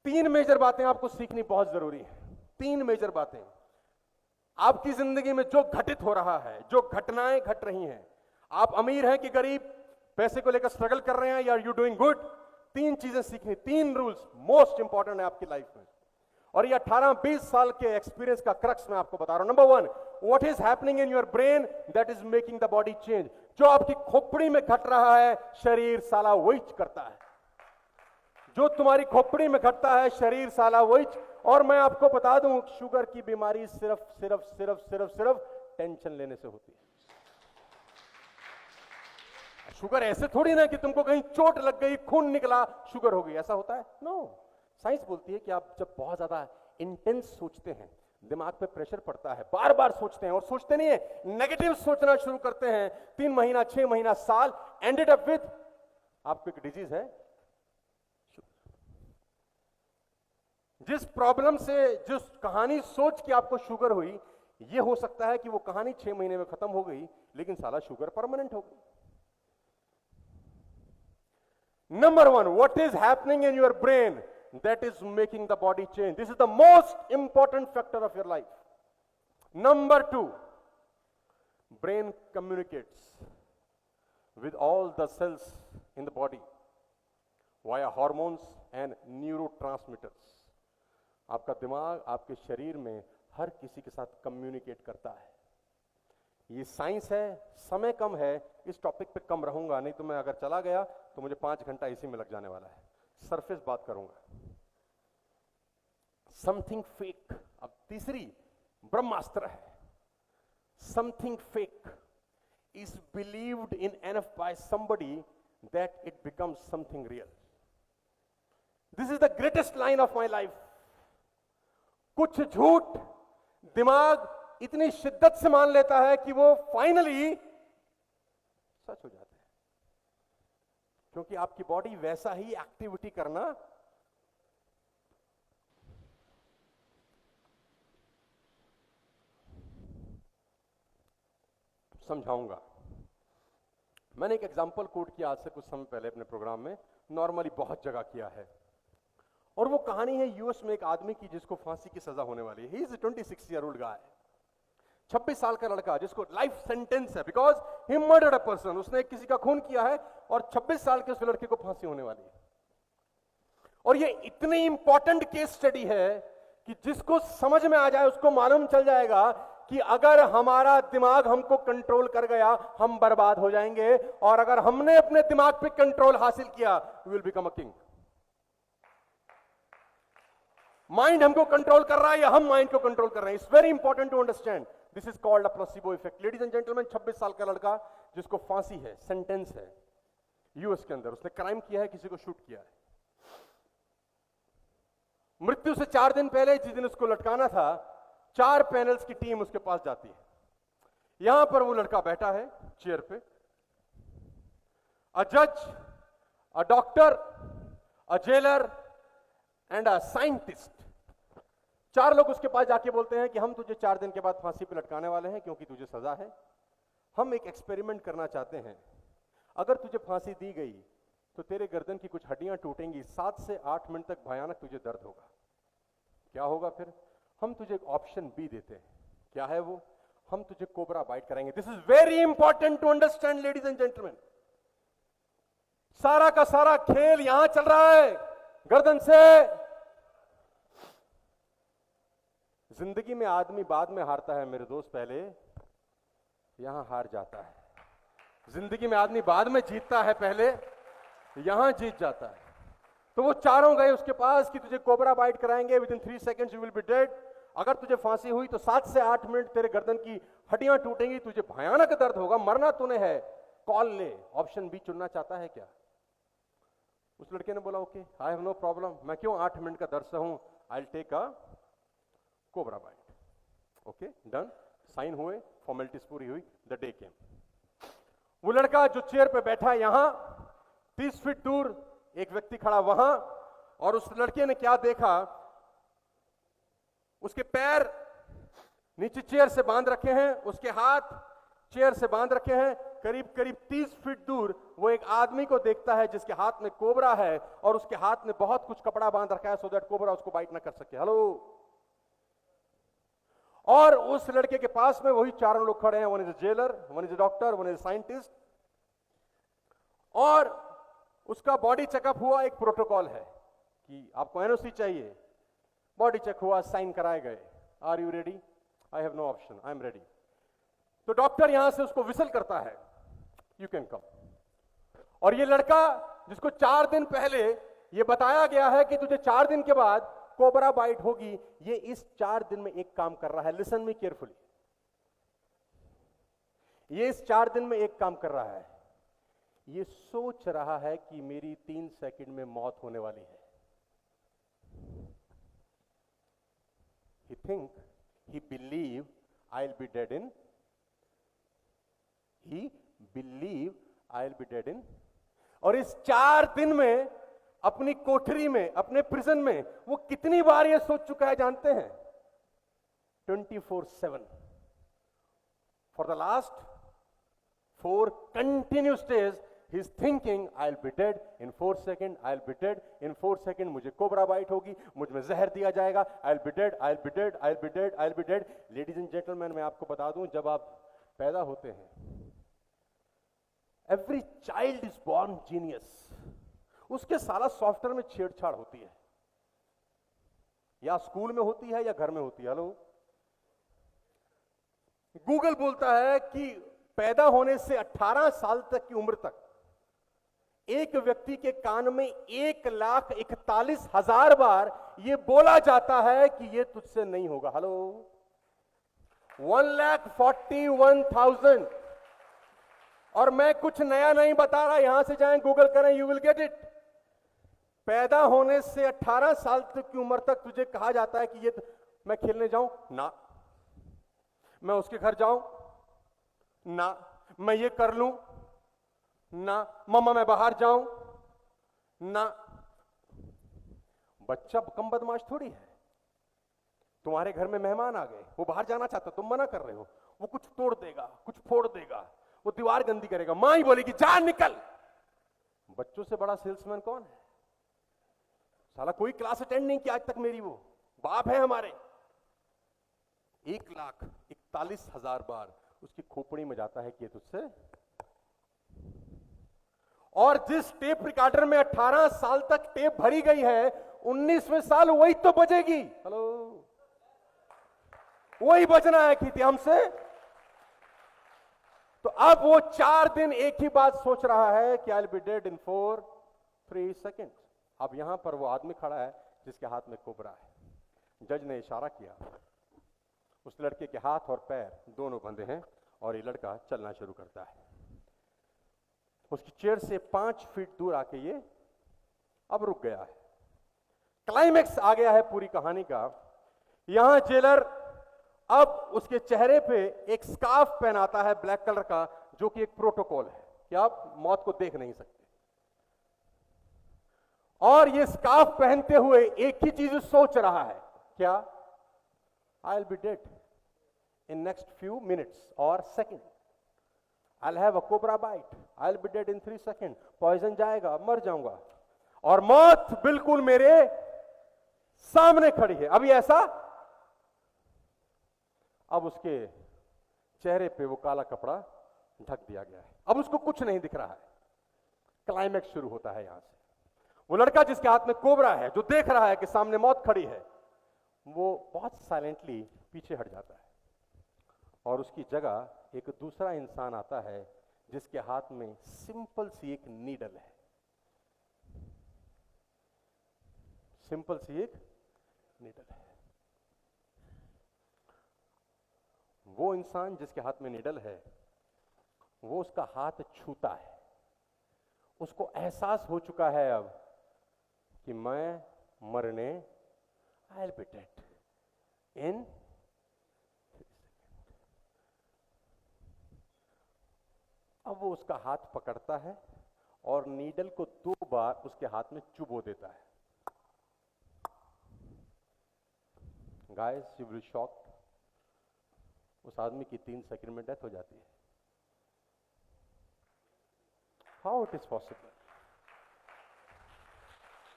तीन मेजर बातें आपको सीखनी बहुत जरूरी है। तीन मेजर बातें आपकी जिंदगी में जो घटित हो रहा है, जो घटनाएं घट रही हैं, आप अमीर हैं कि गरीब, पैसे को लेकर स्ट्रगल कर रहे हैं या यू डूइंग गुड, तीन चीजें सीखनी, तीन रूल्स मोस्ट इंपॉर्टेंट है आपकी लाइफ में। और ये 18-20 साल के एक्सपीरियंस का क्रक्स मैं आपको बता रहा हूं। Number one, what is happening in your brain that is making the body change. जो आपकी खोपड़ी में घट रहा है, शरीर साला वही करता है। जो तुम्हारी खोपड़ी में घटता है, शरीर साला वही। और मैं आपको बता दूं, शुगर की बीमारी सिर्फ सिर्फ सिर्फ सिर्फ सिर्फ टेंशन लेने से होती है। शुगर ऐसे थोड़ी ना कि तुमको कहीं चोट लग गई, खून निकला, शुगर हो गई, ऐसा होता है? नो। साइंस बोलती है कि आप जब बहुत ज्यादा इंटेंस सोचते हैं, दिमाग पे प्रेशर पड़ता है, बार बार सोचते हैं और सोचते नहीं है, नेगेटिव सोचना शुरू करते हैं, 3 महीना 6 महीना साल, एंडेड अप विद आपको एक डिजीज है। जिस प्रॉब्लम से, जिस कहानी सोच के आपको शुगर हुई, यह हो सकता है कि वो कहानी 6 महीने में खत्म हो गई, लेकिन साला शुगर परमानेंट हो गई। Number one, what is happening in your brain that is making the body change? This is the most important factor of your life. Number two, brain communicates with all the cells in the body via hormones and neurotransmitters. आपका दिमाग आपके शरीर में हर किसी के साथ communicate करता है। ये साइंस है, समय कम है, इस टॉपिक पे कम रहूंगा, नहीं तो मैं अगर चला गया तो मुझे 5 घंटा इसी में लग जाने वाला है। सरफेस बात करूंगा। समथिंग फेक, अब तीसरी ब्रह्मास्त्र है। Something fake is believed in enough by somebody that it becomes something real. This is the greatest line of my life. कुछ झूठ दिमाग इतनी शिद्दत से मान लेता है कि वो फाइनली सच हो जाता है, क्योंकि आपकी बॉडी वैसा ही एक्टिविटी करना समझाऊंगा। मैंने एक एग्जांपल कोट किया आज से कुछ समय पहले अपने प्रोग्राम में, नॉर्मली बहुत जगह किया है, और वो कहानी है यूएस में एक आदमी की जिसको फांसी की सजा होने वाली है। He is 26 year old guy, 26 साल का लड़का जिसको लाइफ सेंटेंस है because he murdered a person. उसने किसी का खून किया है और 26 साल के उस लड़के को फांसी होने वाली है। और ये इतनी इंपॉर्टेंट केस स्टडी है कि जिसको समझ में आ जाए उसको मालूम चल जाएगा कि अगर हमारा दिमाग हमको कंट्रोल कर गया, हम बर्बाद हो जाएंगे, और अगर हमने अपने दिमाग पे कंट्रोल हासिल किया, we will become a king. Mind हमको कंट्रोल कर रहा है या हम माइंड को कंट्रोल कर रहे हैं, it's very important to understand. This is called a placebo effect. Ladies and gentleman, 26 साल का लड़का जिसको फांसी है, सेंटेंस है यूएस के अंदर, उसने क्राइम किया है, किसी को शूट किया है। मृत्यु से 4 दिन पहले, जिस दिन उसको लटकाना था, 4 पैनल्स की टीम उसके पास जाती है। यहां पर वो लड़का बैठा है चेयर पे, अ जज, a doctor, a jailer and a scientist. 4 लोग उसके पास जाके बोलते हैं कि हम तुझे 4 दिन के बाद फांसी पे लटकाने वाले हैं क्योंकि तुझे सजा है। हम एक एक्सपेरिमेंट करना चाहते हैं, अगर तुझे फांसी दी गई तो तेरे गर्दन की कुछ हड्डियां टूटेंगी, 7 से 8 मिनट तक भयानक तुझे दर्द होगा। क्या होगा फिर? हम तुझे एक ऑप्शन बी देते हैं। क्या है वो? हम तुझे कोबरा बाइट कराएंगे। This is very important to understand ladies and gentleman. सारा का सारा खेल यहां चल रहा है, गर्दन से। जिंदगी में आदमी बाद में हारता है मेरे दोस्त, पहले यहां हार जाता है। जिंदगी में आदमी बाद में जीतता है, पहले यहां जीत जाता है। तो वो चारों गए उसके पास कि तुझे कोबरा बाइट कराएंगे, with in 3 seconds you will be dead. अगर तुझे फांसी हुई तो 7 से 8 मिनट तेरे गर्दन की हड्डियां टूटेंगी, तुझे भयानक दर्द होगा, मरना तूने है, कॉल ले। ऑप्शन बी चुनना चाहता है क्या? उस लड़के ने बोला okay, I have no problem, मैं क्यों 8 मिनट का दर्द सहूं, I will take a cobra bite. Okay, done, sign हुए, फॉर्मेलिटीज पूरी हुई, द डे केम। वो लड़का जो चेयर पे बैठा यहां, 30 फीट दूर एक व्यक्ति खड़ा वहां, और उस लड़के ने क्या देखा, उसके पैर नीचे चेयर से बांध रखे हैं, उसके हाथ चेयर से बांध रखे हैं, करीब करीब 30 फीट दूर वो एक आदमी को देखता है जिसके हाथ में कोबरा है और उसके हाथ में बहुत कुछ कपड़ा बांध रखा है सो दैट कोबरा उसको बाइट ना कर सके। हेलो। और उस लड़के के पास में वही चारों लोग खड़े हैं, one is a jailer, one is a doctor, one is a scientist. और उसका बॉडी चेकअप हुआ, एक प्रोटोकॉल है कि आपको एनओसी चाहिए, बॉडी चेक हुआ, साइन कराए गए। Are you ready? I have no option, I am ready. तो डॉक्टर यहां से उसको विसल करता है, यू कैन कम। और ये लड़का जिसको 4 दिन पहले ये बताया गया है कि तुझे 4 दिन के बाद कोबरा बाइट होगी, ये इस 4 दिन में एक काम कर रहा है। Listen me carefully. ये इस 4 दिन में एक काम कर रहा है, ये सोच रहा है कि मेरी 3 सेकंड में मौत होने वाली है। He think, he believe I'll be dead in, he believe I'll be dead in। और इस 4 दिन में अपनी कोठरी में, अपने प्रिजन में वो कितनी बार ये सोच चुका है जानते हैं? 24/7 for the last 4 continuous days he's thinking I'll be dead in 4 seconds, I'll be dead in 4 seconds, मुझे कोबरा बाइट होगी, मुझ में जहर दिया जाएगा, I'll be dead, I'll be dead, I'll be dead, I'll be dead। Ladies and gentleman, मैं आपको बता दूं, जब आप पैदा होते हैं, every child is born genius. उसके सारा सॉफ्टवेयर में छेड़छाड़ होती है, या स्कूल में होती है या घर में होती है। हेलो। गूगल बोलता है कि पैदा होने से 18 साल तक की उम्र तक एक व्यक्ति के कान में 1,41,000 बार यह बोला जाता है कि यह तुझसे नहीं होगा। हेलो। 1,41,000। और मैं कुछ नया नहीं बता रहा, यहां से जाएं गूगल करें, यू विल गेट इट। पैदा होने से 18 साल तक की उम्र तक तुझे कहा जाता है कि ये मैं खेलने जाऊं ना, मैं उसके घर जाऊं ना, मैं ये कर लूं ना, मम्मा मैं बाहर जाऊं ना। बच्चा कम बदमाश थोड़ी है। तुम्हारे घर में मेहमान आ गए, वो बाहर जाना चाहता, तुम मना कर रहे हो, वो कुछ तोड़ देगा, कुछ फोड़ देगा, वो दीवार गंदी करेगा, मां ही बोलेगी जा निकल। बच्चों से बड़ा सेल्समैन कौन है? साला कोई क्लास अटेंड नहीं किया आज तक मेरी, वो बाप है हमारे। 1,41,000 बार उसकी खोपड़ी में जाता है कि ये तुझसे। और जिस टेप रिकॉर्डर में 18 साल तक टेप भरी गई है, 19वें साल वही तो बजेगी। हेलो। वही बजना है कि हमसे। तो अब वो 4 दिन एक ही बात सोच रहा है कि आई will be dead in 4-3 second. अब यहां पर वो आदमी खड़ा है जिसके हाथ में कोबरा है। जज ने इशारा किया, उस लड़के के हाथ और पैर दोनों बंधे हैं और ये लड़का चलना शुरू करता है। उसकी चेयर से 5 फीट दूर आके ये अब रुक गया है। क्लाइमेक्स आ गया है पूरी कहानी का। यहां जेलर अब उसके चेहरे पे एक स्कार्फ पहनाता है ब्लैक कलर का, जो कि एक प्रोटोकॉल है कि आप मौत को देख नहीं सकते। और ये स्कार्फ पहनते हुए एक ही चीज सोच रहा है, क्या? I will be dead in next few minutes और second. I have a cobra bite, I will be dead in 3 second. Poison जाएगा, मर जाऊंगा, और मौत बिल्कुल मेरे सामने खड़ी है। अभी ऐसा, अब उसके चेहरे पे वो काला कपड़ा ढक दिया गया है, अब उसको कुछ नहीं दिख रहा है। क्लाइमेक्स शुरू होता है यहां से। वो लड़का जिसके हाथ में कोबरा है, जो देख रहा है कि सामने मौत खड़ी है, वो बहुत साइलेंटली पीछे हट जाता है और उसकी जगह एक दूसरा इंसान आता है जिसके हाथ में सिंपल सी एक नीडल है। सिंपल सी एक नीडल है। वो इंसान जिसके हाथ में नीडल है, वो उसका हाथ छूता है। उसको एहसास हो चुका है अब कि मैं मरने, आई will be dead in 3 second. अब वो उसका हाथ पकड़ता है और नीडल को 2 बार उसके हाथ में चुभो देता है। गाइस, यू विल शॉक्ड, उस आदमी की 3 सेकंड में डेथ हो जाती है। How it is possible?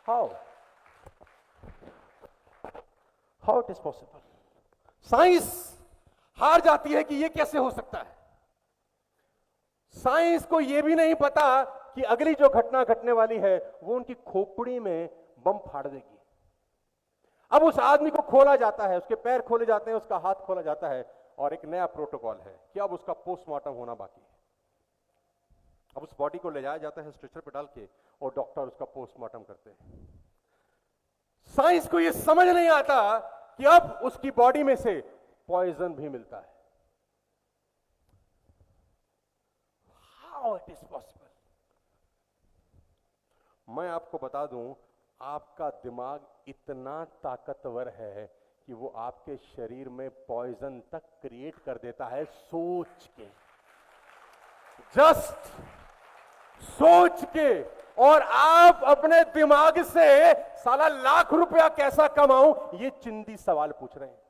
How how it is possible? Science हार जाती है कि यह कैसे हो सकता है। साइंस को यह भी नहीं पता कि अगली जो घटना घटने वाली है वो उनकी खोपड़ी में बम फाड़ देगी। अब उस आदमी को खोला जाता है, उसके पैर खोले जाते हैं, उसका हाथ खोला जाता है, और एक नया प्रोटोकॉल है कि अब उसका पोस्टमार्टम होना बाकी है। अब उस बॉडी को ले जाया जाता है स्ट्रेचर पे डाल के, और डॉक्टर उसका पोस्टमार्टम करते हैं। साइंस को यह समझ नहीं आता कि अब उसकी बॉडी में से पॉइजन भी मिलता है। How it is possible? मैं आपको बता दूं, आपका दिमाग इतना ताकतवर है कि वो आपके शरीर में पॉइजन तक क्रिएट कर देता है सोच के, जस्ट सोच के। और आप अपने दिमाग से साला लाख रुपया कैसा कमाऊं, ये चिंदी सवाल पूछ रहे हैं।